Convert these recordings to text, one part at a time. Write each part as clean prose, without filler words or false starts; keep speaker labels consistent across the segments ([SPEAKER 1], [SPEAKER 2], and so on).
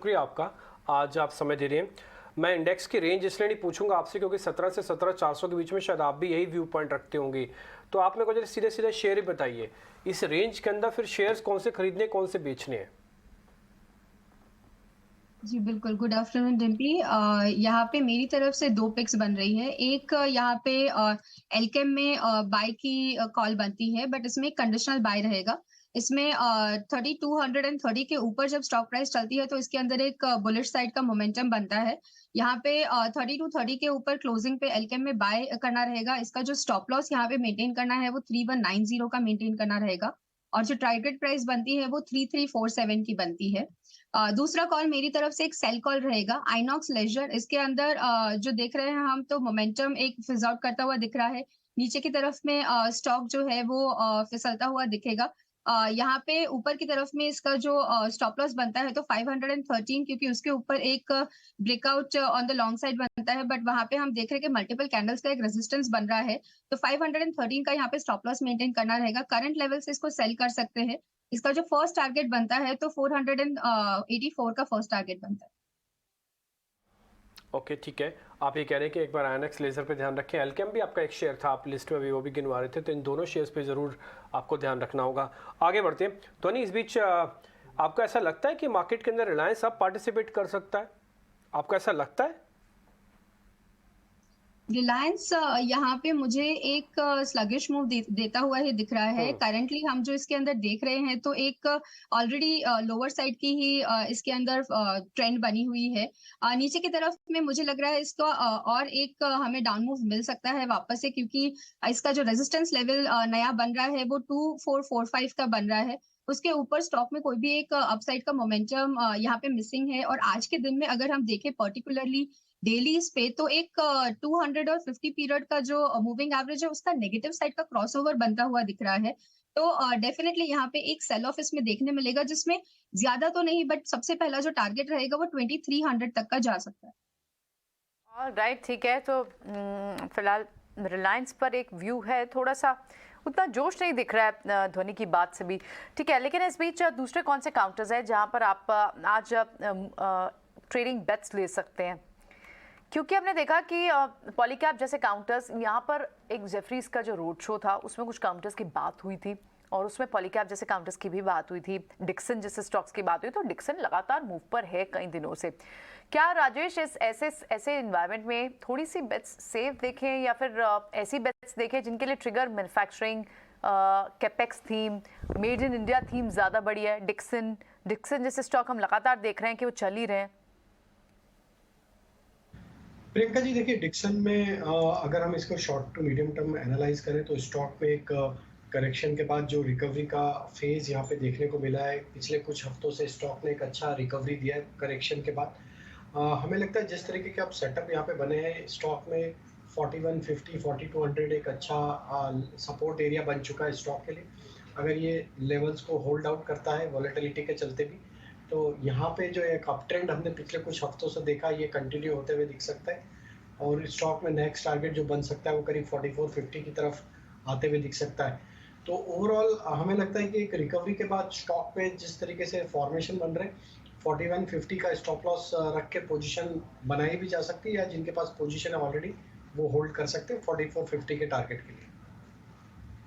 [SPEAKER 1] शुक्रिया आपका, आज आप समय दे रहे हैं। मैं इंडेक्स की रेंज इसलिए नहीं पूछूंगा आपसे क्योंकि 17 से 17,400 के बीच में शायद आप भी यही व्यू पॉइंट रखते होंगे। तो आप मेरे को जरा सीधे सीधे शेयर ही बताइए, इस रेंज के अंदर फिर शेयर्स कौन से खरीदने कौन से बेचने हैं?
[SPEAKER 2] जी बिल्कुल। Good afternoon Dimpy. यहाँ पे मेरी तरफ से दो पिक्स बन रही है। एक यहाँ पे एलकेम में बाय की कॉल बनती है, बट इसमें कंडीशनल बाय रहेगा। इसमें 3230 के ऊपर जब स्टॉक प्राइस चलती है तो इसके अंदर एक बुलिश साइड का मोमेंटम बनता है। यहाँ पे 3230 के ऊपर क्लोजिंग पे एलकेम में बाय करना रहेगा। इसका जो स्टॉप लॉस यहाँ पे मेंटेन करना है वो 3190 का मेंटेन करना रहेगा, और जो टारगेट प्राइस बनती है वो 3347 की बनती है। दूसरा कॉल मेरी तरफ से एक सेल कॉल रहेगा आइनॉक्स लेजर। इसके अंदर जो देख रहे हैं हम, तो मोमेंटम एक फिज आउट करता हुआ दिख रहा है। नीचे की तरफ में स्टॉक जो है वो फिसलता हुआ दिखेगा। यहाँ पे ऊपर की तरफ में इसका जो स्टॉप लॉस बनता है तो 513, क्योंकि उसके ऊपर एक breakout on the long side बनता है, बट वहां पे हम देख रहे हैं कि मल्टीपल कैंडल्स का एक रेजिस्टेंस बन रहा है। तो 513 का यहाँ पे स्टॉप लॉस मेंटेन करना रहेगा। करंट लेवल से इसको सेल कर सकते हैं। इसका जो फर्स्ट टारगेट बनता है तो 484 का फर्स्ट टारगेट बनता है।
[SPEAKER 1] ओके, ठीक है। आप ये कह रहे हैं कि एक बार आईएनएक्स लेजर पे ध्यान रखें। एलकेम भी आपका एक शेयर था, आप लिस्ट में भी वो भी गिनवा रहे थे, तो इन दोनों शेयर्स पे ज़रूर आपको ध्यान रखना होगा। आगे बढ़ते हैं तो नहीं, इस बीच आपको ऐसा लगता है कि मार्केट के अंदर रिलायंस अब पार्टिसिपेट कर सकता है? आपको ऐसा लगता है?
[SPEAKER 2] रिलायंस यहाँ पे मुझे एक स्लगिश मूव देता हुआ ही दिख रहा है।
[SPEAKER 1] हम्म।
[SPEAKER 2] करंटली हम जो इसके अंदर देख रहे हैं तो एक ऑलरेडी लोअर साइड की ही इसके अंदर ट्रेंड बनी हुई है। नीचे की तरफ में मुझे लग रहा है इसका और एक हमें डाउन मूव मिल सकता है वापस से, क्योंकि इसका जो रेजिस्टेंस लेवल नया बन रहा है वो 2445 का बन रहा है। उसके ऊपर स्टॉक में कोई भी एक अपसाइड का मोमेंटम यहाँ पे मिसिंग है। और आज के दिन में अगर हम देखें पर्टिकुलरली डेली इस पे, तो एक 200 और 50 पीरियड का जो मूविंग एवरेज है उसका नेगेटिव साइड का क्रॉसओवर बनता हुआ दिख रहा है। तो डेफिनेटली यहाँ पे एक सेल ऑफ इसमें देखने मिलेगा, जिसमें ज्यादा तो नहीं, बट सबसे पहला जो टारगेट रहेगा वो 2300 तक का जा सकता है।
[SPEAKER 3] राइट, ठीक है। तो फिलहाल रिलायंस पर एक व्यू है, थोड़ा सा उतना जोश नहीं दिख रहा है धोनी की बात से भी, ठीक है। लेकिन इस बीच दूसरे कौन से काउंटर्स हैं जहां पर आप आज ट्रेडिंग बेट्स ले सकते हैं? क्योंकि हमने देखा कि पॉलीकैप जैसे काउंटर्स, यहाँ पर एक जेफरीज का जो रोड शो था उसमें कुछ काउंटर्स की बात हुई थी, और उसमें पॉलीकैप जैसे काउंटर्स की भी बात हुई थी, डिक्सन जैसे स्टॉक्स की बात हुई। तो डिक्सन लगातार मूव पर है कई दिनों से। क्या राजेश इस ऐसे इन्वायरमेंट में थोड़ी सी बेट्स सेफ देखें, या फिर ऐसी बेट्स देखें जिनके लिए trigger manufacturing, capex theme, made in India theme ज़्यादा बढ़िया है? डिक्सन जैसे स्टॉक हम लगातार देख रहे हैं कि वो चल ही रहे हैं।
[SPEAKER 4] प्रियंका जी, देखिए डिक्सन में अगर हम इसको short to medium term analyse करें तो स्टॉक में एक करेक्शन के बाद जो रिकवरी का फेज यहाँ पे देखने को मिला है, पिछले कुछ हफ्तों से स्टॉक ने एक अच्छा रिकवरी दिया है करेक्शन के बाद। हमें लगता है जिस तरीके के आप सेटअप यहाँ पे बने हैं स्टॉक में, 4150 4200 एक अच्छा सपोर्ट एरिया बन चुका है स्टॉक के लिए। अगर ये लेवल्स को होल्ड आउट करता है वॉलेटिलिटी के चलते भी, तो यहाँ पे जो एक अप ट्रेंड हमने पिछले कुछ हफ्तों से देखा ये कंटिन्यू होते हुए दिख सकता है। और स्टॉक में नेक्स्ट टारगेट जो बन सकता है वो करीब 4450 की तरफ आते हुए दिख सकता है। तो ओवरऑल हमें लगता है कि एक रिकवरी के बाद स्टॉक पे जिस तरीके से फॉर्मेशन बन रहे, 4150 का स्टॉप लॉस रख के पोजीशन बनाई भी जा सकती है, या जिनके पास पोजीशन है ऑलरेडी वो होल्ड कर सकते हैं 4450 के टारगेट के लिए।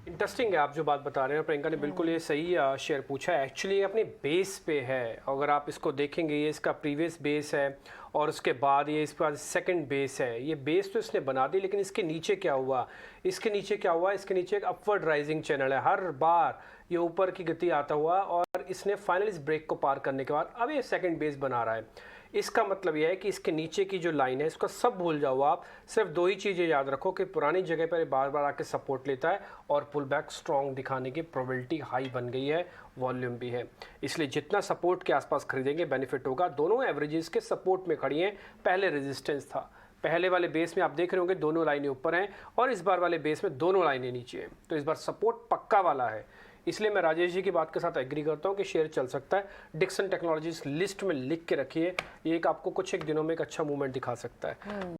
[SPEAKER 1] इंटरेस्टिंग है आप जो बात बता रहे हैं, प्रियंका ने बिल्कुल ये सही शेयर पूछा है। एक्चुअली ये अपने बेस पे है, अगर आप इसको देखेंगे ये इसका प्रीवियस बेस है और उसके बाद ये इसका सेकंड बेस है। ये बेस तो इसने बना दी, लेकिन इसके नीचे क्या हुआ, इसके नीचे क्या हुआ, इसके नीचे एक अपवर्ड राइजिंग चैनल है। हर बार ये ऊपर की गति आता हुआ और इसने फाइनल इस ब्रेक को पार करने के बाद अब ये सेकंड बेस बना रहा है। इसका मतलब यह है कि इसके नीचे की जो लाइन है इसका सब भूल जाओ आप, सिर्फ दो ही चीज़ें याद रखो कि पुरानी जगह पर बार बार आके सपोर्ट लेता है और पुल बैक स्ट्रॉन्ग दिखाने की प्रोबेबिलिटी हाई बन गई है, वॉल्यूम भी है। इसलिए जितना सपोर्ट के आसपास खरीदेंगे बेनिफिट होगा। दोनों एवरेजेस के सपोर्ट में खड़ी हैं, पहले रेजिस्टेंस था। पहले वाले बेस में आप देख रहे होंगे दोनों लाइनें ऊपर हैं और इस बार वाले बेस में दोनों लाइनें नीचे हैं, तो इस बार सपोर्ट पक्का वाला है। इसलिए मैं राजेश जी की बात के साथ एग्री करता हूं कि शेयर चल सकता है। डिक्सन टेक्नोलॉजीज लिस्ट में लिख के रखिए, ये एक आपको कुछ एक दिनों में एक अच्छा मूवमेंट दिखा सकता है।